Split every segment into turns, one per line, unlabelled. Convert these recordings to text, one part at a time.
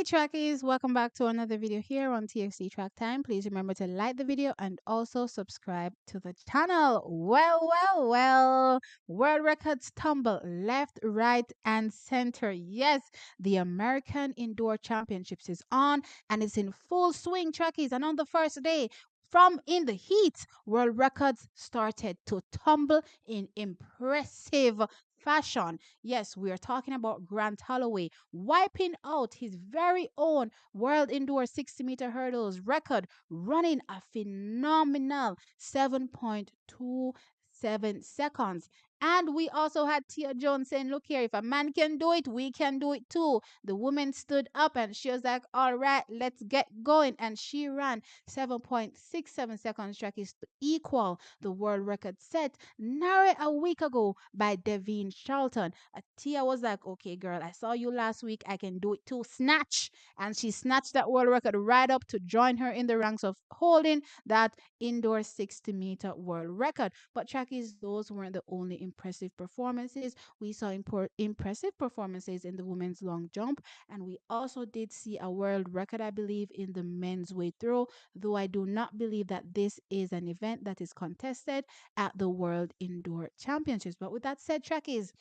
Hey trackies, welcome back to another video here on TXT Track Time. Please remember to like the video and also subscribe to the channel. Well, world records tumble left, right, and center. Yes, the American Indoor Championships is on and it's in full swing, trackies. And on the first day, from in the heat, world records started to tumble in impressive fashion. Yes, we are talking about Grant Holloway wiping out his very own world indoor 60-meter hurdles record, running a phenomenal 7.27 seconds. And we also had Tia Jones saying, look here, if a man can do it, we can do it too. The woman stood up and she was like, all right, let's get going. And she ran 7.67 seconds track is to equal the world record set nearly a week ago by Devine Charlton. Tia was like, okay, girl, I saw you last week. I can do it too. Snatch. And she snatched that world record right up to join her in the ranks of holding that indoor 60-meter world record. But trackies, those weren't the only impressive performances. We saw impressive performances in the women's long jump. And we also did see a world record, I believe, in the men's weight throw, though I do not believe that this is an event that is contested at the World Indoor Championships. But with that said, trackies,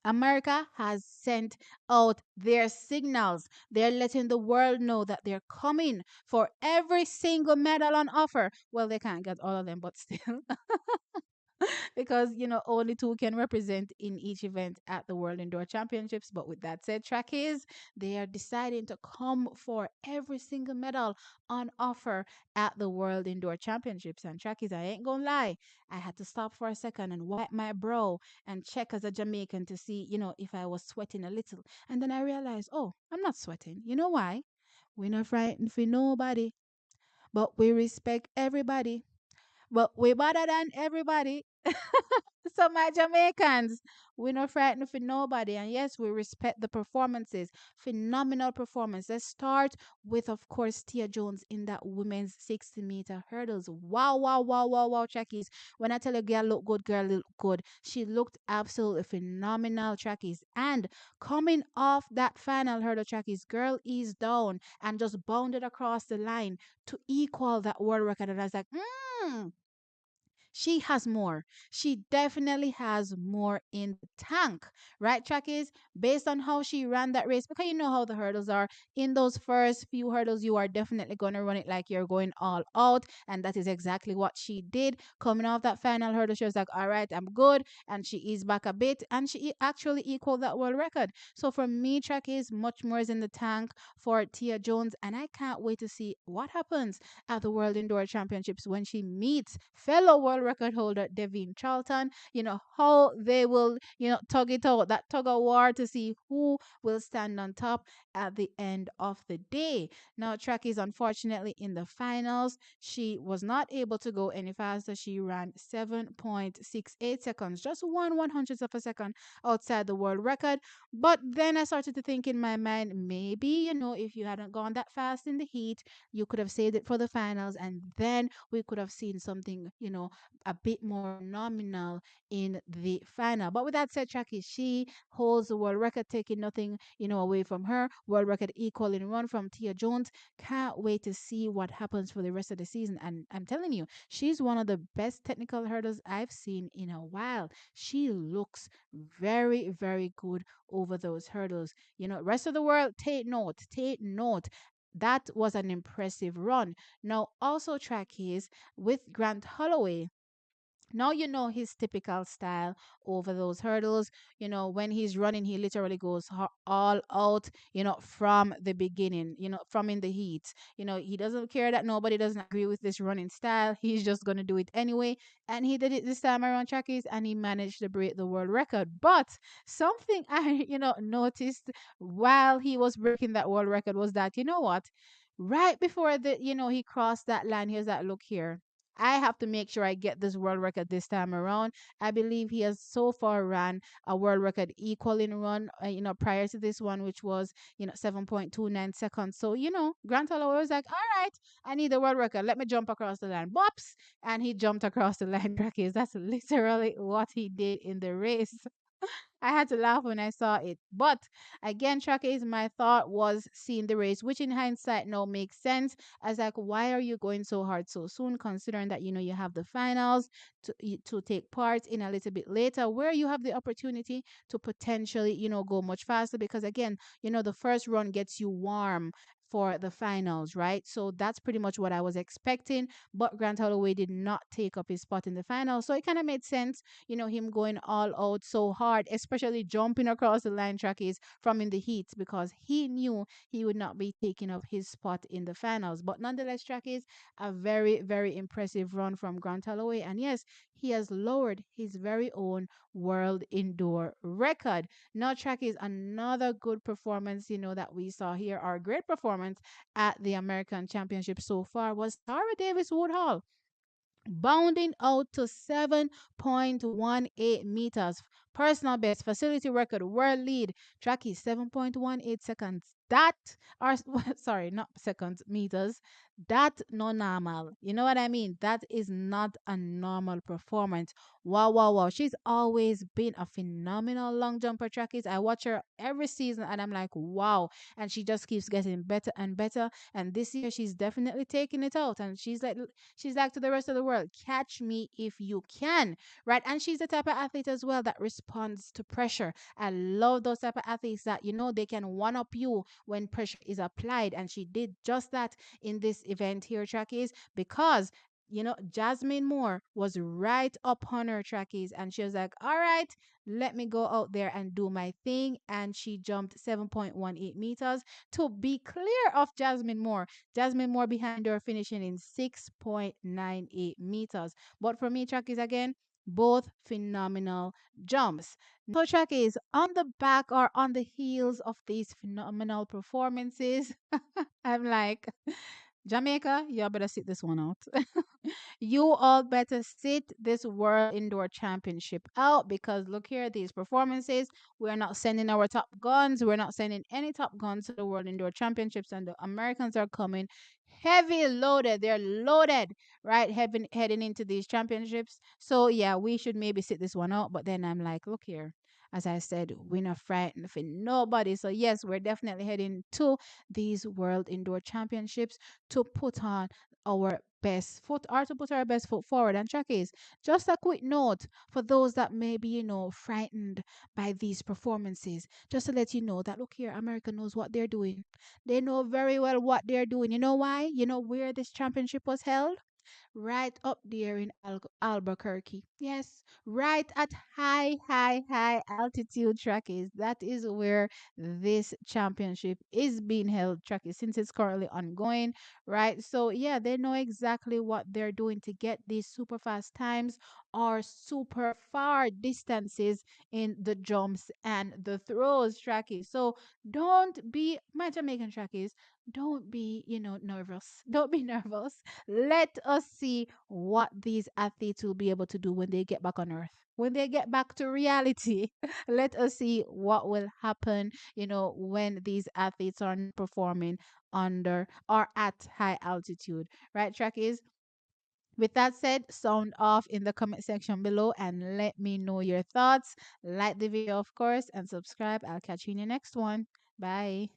America has sent out their signals. They're letting the world know that they're coming for every single medal on offer. Well, they can't get all of them, but still, because only two can represent in each event at the World Indoor Championships. But with that said, trackies, they are deciding to come for every single medal on offer at the World Indoor Championships. And trackies, I ain't gonna lie, I had to stop for a second and wipe my brow and check as a Jamaican to see, if I was sweating a little. And then I realized, oh, I'm not sweating. You know why? We're not frightened for nobody, but we respect everybody. But we better than everybody. So my Jamaicans, we're not frightened for nobody. And yes, we respect the performances. Phenomenal performance. Let's start with, of course, Tia Jones in that women's 60-meter hurdles. Wow, trackies. When I tell a girl look good. She looked absolutely phenomenal, trackies. And coming off that final hurdle, trackies, girl is down and just bounded across the line to equal that world record. And I was like, she has more. She definitely has more in the tank, right, Trackies? Based on how she ran that race, because you know how the hurdles are. In those first few hurdles, you are definitely going to run it like you're going all out. And that is exactly what she did. Coming off that final hurdle, she was like, all right, I'm good. And she eased back a bit. And she actually equaled that world record. So for me, Trackies, much more is in the tank for Tia Jones. And I can't wait to see what happens at the World Indoor Championships when she meets fellow world record holder Devin Charlton. How they will, tug it out, that tug of war to see who will stand on top at the end of the day. Now, track is unfortunately in the finals. She was not able to go any faster. She ran 7.68 seconds, just 1/100th of a second outside the world record. But then I started to think in my mind, maybe, if you hadn't gone that fast in the heat, you could have saved it for the finals, and then we could have seen something, a bit more nominal in the final. But with that said, Chucky, she holds the world record, taking nothing, away from her. World record equal in run from Tia Jones. Can't wait to see what happens for the rest of the season. And I'm telling you, she's one of the best technical hurdles I've seen in a while. She looks very, very good over those hurdles. Rest of the world, take note, take note. That was an impressive run. Now, also track his with Grant Holloway. Now you know his typical style over those hurdles. When he's running, he literally goes all out, from the beginning, from in the heat. He doesn't care that nobody doesn't agree with this running style. He's just going to do it anyway. And he did it this time around trackies and he managed to break the world record. But something I, noticed while he was breaking that world record was that, what? Right before he crossed that line, he was like, look here. I have to make sure I get this world record this time around. I believe he has so far ran a world record equal in run, prior to this one, which was, 7.29 seconds. So, Grant Holloway was like, all right, I need the world record. Let me jump across the line. Bops! And he jumped across the line. Rockies. That's literally what he did in the race. I had to laugh when I saw it. But again, Trackers, my thought was seeing the race, which in hindsight now makes sense. As like, why are you going so hard so soon, considering that you have the finals to take part in a little bit later, where you have the opportunity to potentially go much faster. Because again, the first run gets you warm for the finals, right? So that's pretty much what I was expecting. But Grant Holloway did not take up his spot in the finals, so it kind of made sense him going all out so hard, especially jumping across the line trackies from in the heat because he knew he would not be taking up his spot in the finals. But nonetheless, trackies, a very, very impressive run from Grant Holloway. And yes, he has lowered his very own world indoor record. Now, trackies, another good performance, that we saw here, our great performance at the American Championship so far was Tara Davis Woodhall bounding out to 7.18 meters. Personal best, facility record, world lead. Track is 7.18 seconds. That are sorry, not seconds, meters. That no normal. You know what I mean? That is not a normal performance. Wow, wow, wow. She's always been a phenomenal long jumper trackies. I watch her every season and I'm like, wow. And she just keeps getting better and better. And this year she's definitely taking it out. And she's like to the rest of the world, catch me if you can, right? And she's the type of athlete as well that responds to pressure. I love those type of athletes that they can one up you when pressure is applied, and she did just that in this event here, trackies, because Jasmine Moore was right up on her trackies, and she was like, all right, let me go out there and do my thing. And she jumped 7.18 meters to be clear of Jasmine Moore. Jasmine Moore behind her finishing in 6.98 meters. But for me, track is again, both phenomenal jumps. So track is on the back or on the heels of these phenomenal performances. I'm like, Jamaica, you better sit this one out. You all better sit this World Indoor Championship out because look here, these performances. We're not sending our top guns. We're not sending any top guns to the World Indoor Championships, and the Americans are coming heavy loaded. They're loaded, right? Heading into these championships. So yeah, we should maybe sit this one out. But then I'm like, look here. As I said, we're not frightened for nobody. So yes, we're definitely heading to these World Indoor Championships to put on our best foot or to put our best foot forward. And track is just a quick note for those that may be, frightened by these performances, just to let you know that look here, America knows what they're doing. They know very well what they're doing. You know why? You know where this championship was held? Right up there in Albuquerque. Yes, right at high, high, high altitude trackies. That is where this championship is being held, trackies, since it's currently ongoing, right? So, yeah, they know exactly what they're doing to get these super fast times or super far distances in the jumps and the throws, trackies. So, don't be, my Jamaican trackies, don't be, nervous. Don't be nervous. Let us see what these athletes will be able to do when they get back on earth. When they get back to reality, let us see what will happen, when these athletes are performing under or at high altitude. Right, track is. With that said, sound off in the comment section below and let me know your thoughts. Like the video, of course, and subscribe. I'll catch you in the next one. Bye.